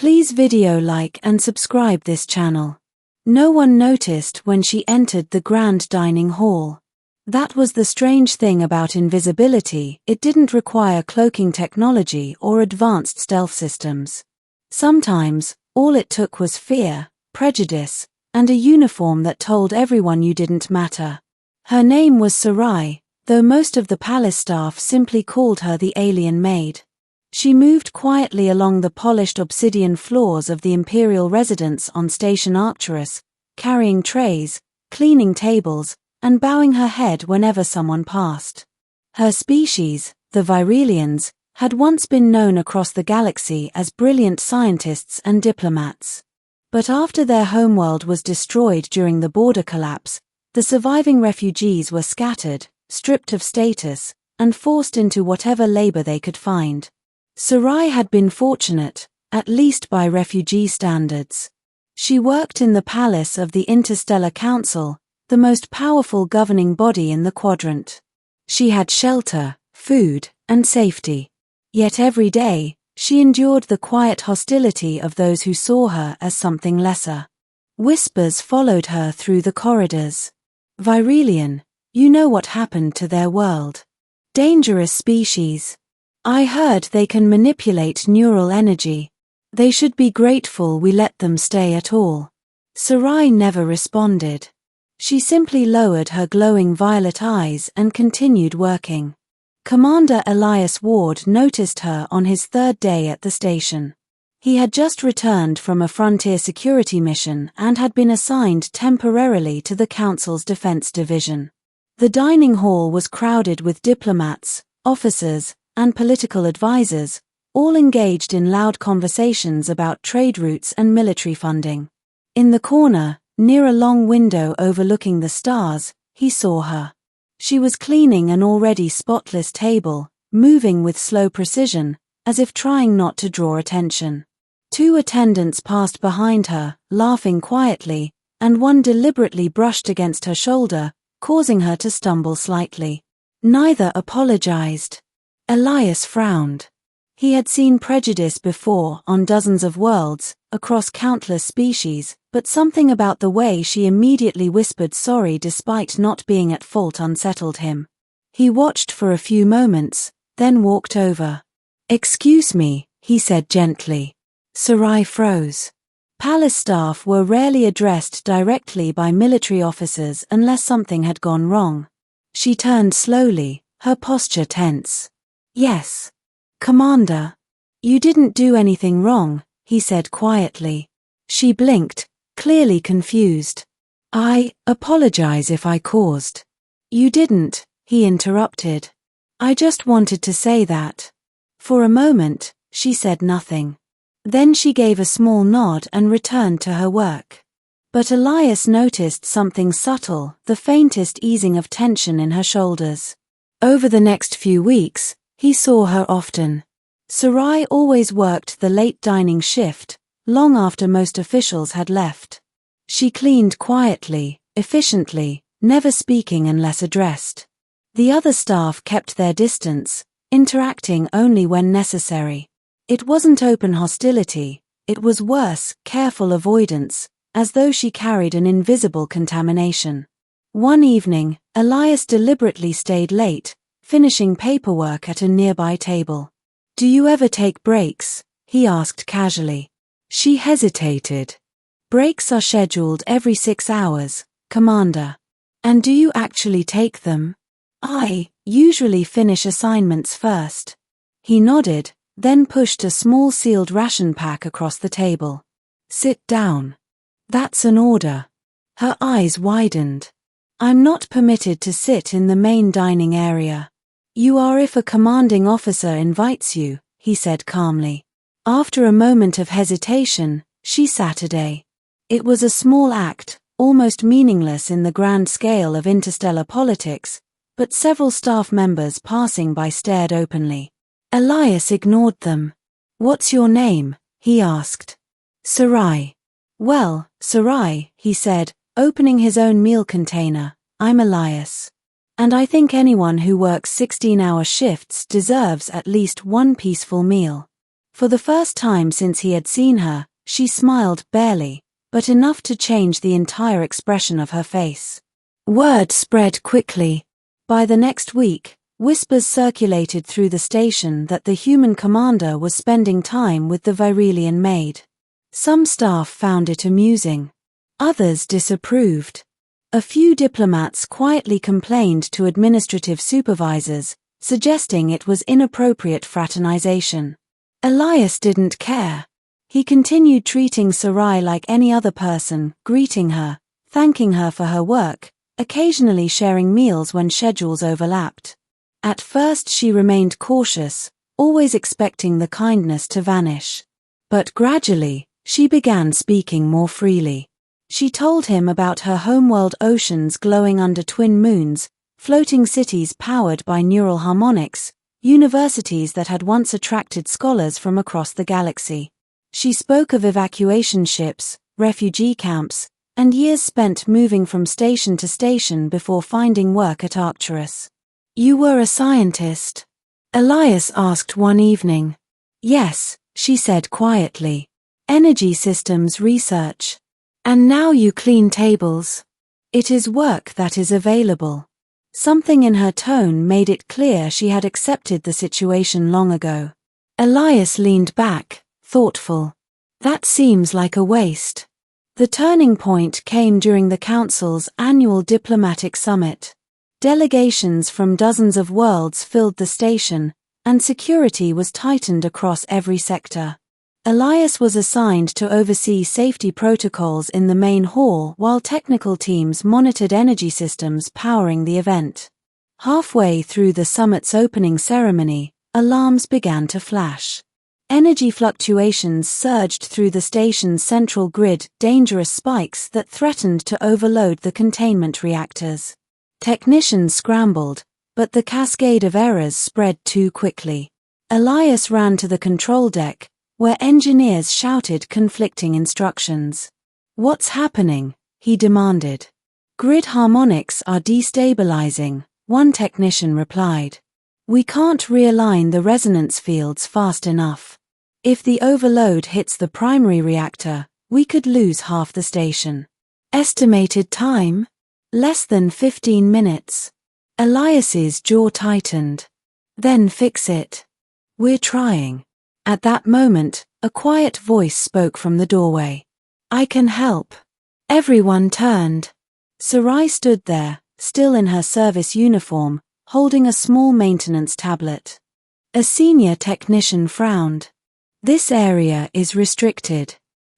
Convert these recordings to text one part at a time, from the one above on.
Please video like and subscribe this channel. No one noticed when she entered the grand dining hall. That was the strange thing about invisibility, it didn't require cloaking technology or advanced stealth systems. Sometimes, all it took was fear, prejudice, and a uniform that told everyone you didn't matter. Her name was Sarai, though most of the palace staff simply called her the alien maid. She moved quietly along the polished obsidian floors of the imperial residence on Station Arcturus, carrying trays, cleaning tables, and bowing her head whenever someone passed. Her species, the Virelians, had once been known across the galaxy as brilliant scientists and diplomats. But after their homeworld was destroyed during the border collapse, the surviving refugees were scattered, stripped of status, and forced into whatever labor they could find. Sarai had been fortunate, at least by refugee standards. She worked in the palace of the Interstellar Council, the most powerful governing body in the quadrant. She had shelter, food, and safety. Yet every day, she endured the quiet hostility of those who saw her as something lesser. Whispers followed her through the corridors. Virelian, you know what happened to their world. Dangerous species. I heard they can manipulate neural energy. They should be grateful we let them stay at all. Sarai never responded. She simply lowered her glowing violet eyes and continued working. Commander Elias Ward noticed her on his third day at the station. He had just returned from a frontier security mission and had been assigned temporarily to the Council's Defense Division. The dining hall was crowded with diplomats, officers, and political advisors, all engaged in loud conversations about trade routes and military funding. In the corner, near a long window overlooking the stars, he saw her. She was cleaning an already spotless table, moving with slow precision, as if trying not to draw attention. Two attendants passed behind her, laughing quietly, and one deliberately brushed against her shoulder, causing her to stumble slightly. Neither apologized. Elias frowned. He had seen prejudice before on dozens of worlds, across countless species, but something about the way she immediately whispered sorry despite not being at fault unsettled him. He watched for a few moments, then walked over. "Excuse me," he said gently. Sarai froze. Palace staff were rarely addressed directly by military officers unless something had gone wrong. She turned slowly, her posture tense. "Yes. Commander. You didn't do anything wrong," he said quietly. She blinked, clearly confused. "I apologize if I caused." "You didn't," he interrupted. "I just wanted to say that." For a moment, she said nothing. Then she gave a small nod and returned to her work. But Elias noticed something subtle, the faintest easing of tension in her shoulders. Over the next few weeks, he saw her often. Sarai always worked the late dining shift, long after most officials had left. She cleaned quietly, efficiently, never speaking unless addressed. The other staff kept their distance, interacting only when necessary. It wasn't open hostility, it was worse, careful avoidance, as though she carried an invisible contamination. One evening, Elias deliberately stayed late, finishing paperwork at a nearby table. "Do you ever take breaks?" he asked casually. She hesitated. "Breaks are scheduled every 6 hours, Commander." "And do you actually take them?" "I usually finish assignments first." He nodded, then pushed a small sealed ration pack across the table. "Sit down." "That's an order." Her eyes widened. "I'm not permitted to sit in the main dining area." "You are if a commanding officer invites you," he said calmly. After a moment of hesitation, she sat a day. It was a small act, almost meaningless in the grand scale of interstellar politics, but several staff members passing by stared openly. Elias ignored them. "What's your name?" he asked. "Sarai." "Well, Sarai," he said, opening his own meal container, "I'm Elias. And I think anyone who works 16-hour shifts deserves at least one peaceful meal." For the first time since he had seen her, she smiled barely, but enough to change the entire expression of her face. Word spread quickly. By the next week, whispers circulated through the station that the human commander was spending time with the Virelian maid. Some staff found it amusing. Others disapproved. A few diplomats quietly complained to administrative supervisors, suggesting it was inappropriate fraternization. Elias didn't care. He continued treating Sarai like any other person, greeting her, thanking her for her work, occasionally sharing meals when schedules overlapped. At first she remained cautious, always expecting the kindness to vanish. But gradually, she began speaking more freely. She told him about her homeworld oceans glowing under twin moons, floating cities powered by neural harmonics, universities that had once attracted scholars from across the galaxy. She spoke of evacuation ships, refugee camps, and years spent moving from station to station before finding work at Arcturus. "You were a scientist?" Elias asked one evening. "Yes," she said quietly. "Energy systems research. And now you clean tables. It is work that is available." Something in her tone made it clear she had accepted the situation long ago. Elias leaned back, thoughtful. "That seems like a waste." The turning point came during the Council's annual diplomatic summit. Delegations from dozens of worlds filled the station, and security was tightened across every sector. Elias was assigned to oversee safety protocols in the main hall while technical teams monitored energy systems powering the event. Halfway through the summit's opening ceremony, alarms began to flash. Energy fluctuations surged through the station's central grid, dangerous spikes that threatened to overload the containment reactors. Technicians scrambled, but the cascade of errors spread too quickly. Elias ran to the control deck, where engineers shouted conflicting instructions. "What's happening?" he demanded. "Grid harmonics are destabilizing," one technician replied. "We can't realign the resonance fields fast enough. If the overload hits the primary reactor, we could lose half the station." "Estimated time?" "Less than 15 minutes. Elias's jaw tightened. "Then fix it." "We're trying." At that moment, a quiet voice spoke from the doorway. "I can help." Everyone turned. Sarai stood there, still in her service uniform, holding a small maintenance tablet. A senior technician frowned. "This area is restricted."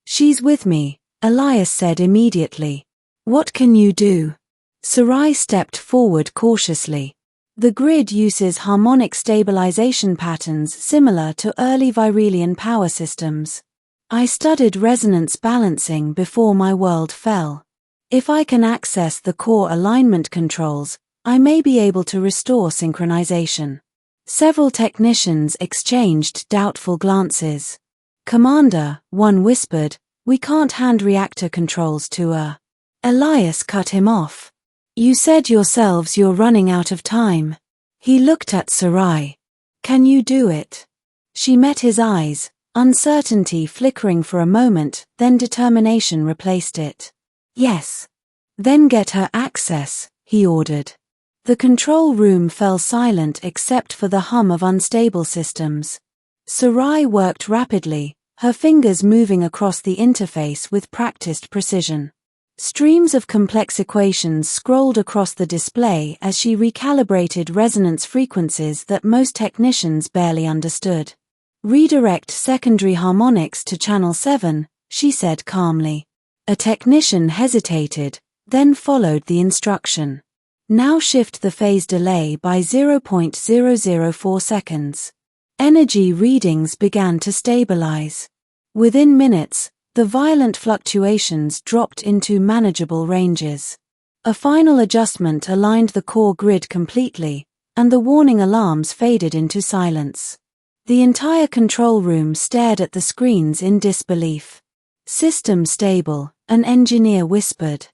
"She's with me," Elias said immediately. "What can you do?" Sarai stepped forward cautiously. The grid uses harmonic stabilization patterns similar to early Virelian power systems. I studied resonance balancing before my world fell. If I can access the core alignment controls, I may be able to restore synchronization. Several technicians exchanged doubtful glances. "Commander," one whispered, "we can't hand reactor controls to her." Elias cut him off. "You said yourselves you're running out of time." He looked at Sarai. "Can you do it?" She met his eyes, uncertainty flickering for a moment, then determination replaced it. "Yes." "Then get her access," he ordered. The control room fell silent except for the hum of unstable systems. Sarai worked rapidly, her fingers moving across the interface with practiced precision. Streams of complex equations scrolled across the display as she recalibrated resonance frequencies that most technicians barely understood. "Redirect secondary harmonics to channel 7, she said calmly. A technician hesitated, then followed the instruction. "Now shift the phase delay by 0.004 seconds. Energy readings began to stabilize. Within minutes, the violent fluctuations dropped into manageable ranges. A final adjustment aligned the core grid completely, and the warning alarms faded into silence. The entire control room stared at the screens in disbelief. "System stable," an engineer whispered.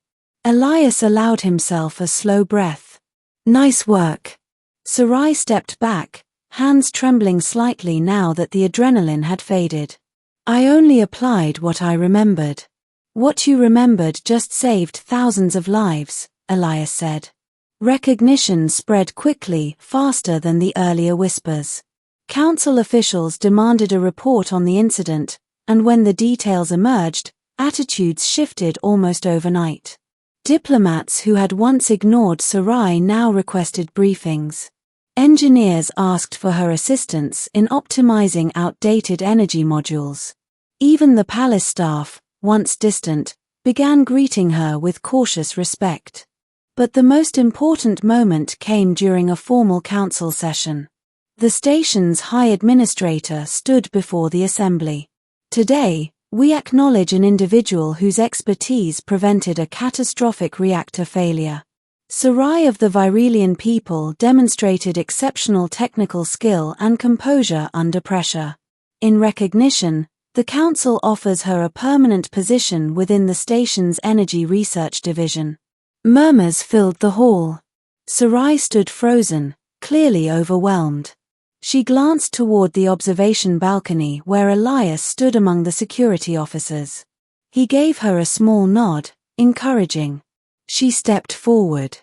Elias allowed himself a slow breath. "Nice work." Sarai stepped back, hands trembling slightly now that the adrenaline had faded. I only applied what I remembered. What you remembered just saved thousands of lives, Elias said. Recognition spread quickly, faster than the earlier whispers. Council officials demanded a report on the incident, and when the details emerged, attitudes shifted almost overnight. Diplomats who had once ignored Sarai now requested briefings. Engineers asked for her assistance in optimizing outdated energy modules. Even the palace staff, once distant, began greeting her with cautious respect. But the most important moment came during a formal council session. The station's high administrator stood before the assembly. Today, we acknowledge an individual whose expertise prevented a catastrophic reactor failure. Sarai of the Virelian people demonstrated exceptional technical skill and composure under pressure. In recognition, the council offers her a permanent position within the station's energy research division. Murmurs filled the hall. Sarai stood frozen, clearly overwhelmed. She glanced toward the observation balcony where Elias stood among the security officers. He gave her a small nod, encouraging. She stepped forward.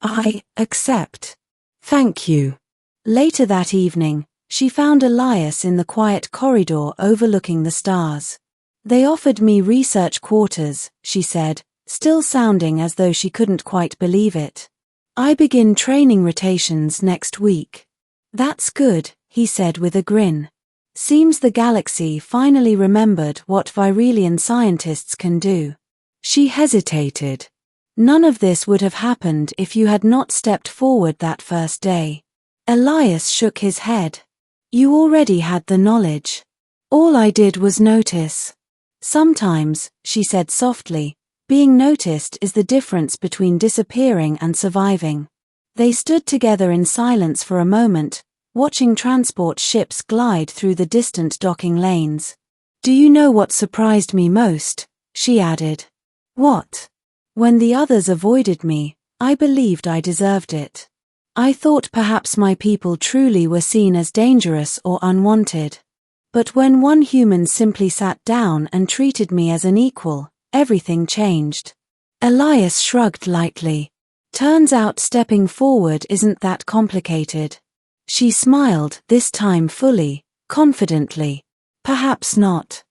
I accept. Thank you. Later that evening, she found Elias in the quiet corridor overlooking the stars. They offered me research quarters, she said, still sounding as though she couldn't quite believe it. I begin training rotations next week. That's good, he said with a grin. Seems the galaxy finally remembered what Virelian scientists can do. She hesitated. None of this would have happened if you had not stepped forward that first day. Elias shook his head. You already had the knowledge. All I did was notice. Sometimes, she said softly, being noticed is the difference between disappearing and surviving. They stood together in silence for a moment, watching transport ships glide through the distant docking lanes. Do you know what surprised me most? She added. What? When the others avoided me, I believed I deserved it. I thought perhaps my people truly were seen as dangerous or unwanted. But when one human simply sat down and treated me as an equal, everything changed. Elias shrugged lightly. Turns out stepping forward isn't that complicated. She smiled, this time fully, confidently. Perhaps not.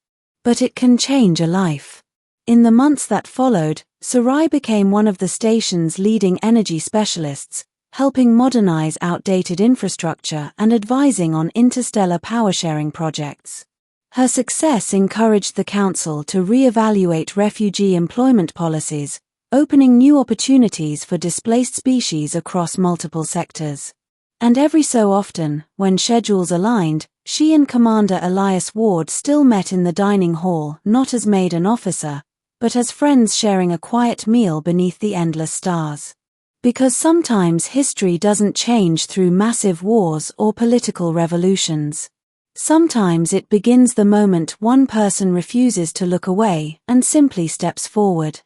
But it can change a life. In the months that followed, Sarai became one of the station's leading energy specialists, helping modernize outdated infrastructure and advising on interstellar power-sharing projects. Her success encouraged the council to re-evaluate refugee employment policies, opening new opportunities for displaced species across multiple sectors. And every so often, when schedules aligned, she and Commander Elias Ward still met in the dining hall, not as maid and officer, but as friends sharing a quiet meal beneath the endless stars. Because sometimes history doesn't change through massive wars or political revolutions. Sometimes it begins the moment one person refuses to look away and simply steps forward.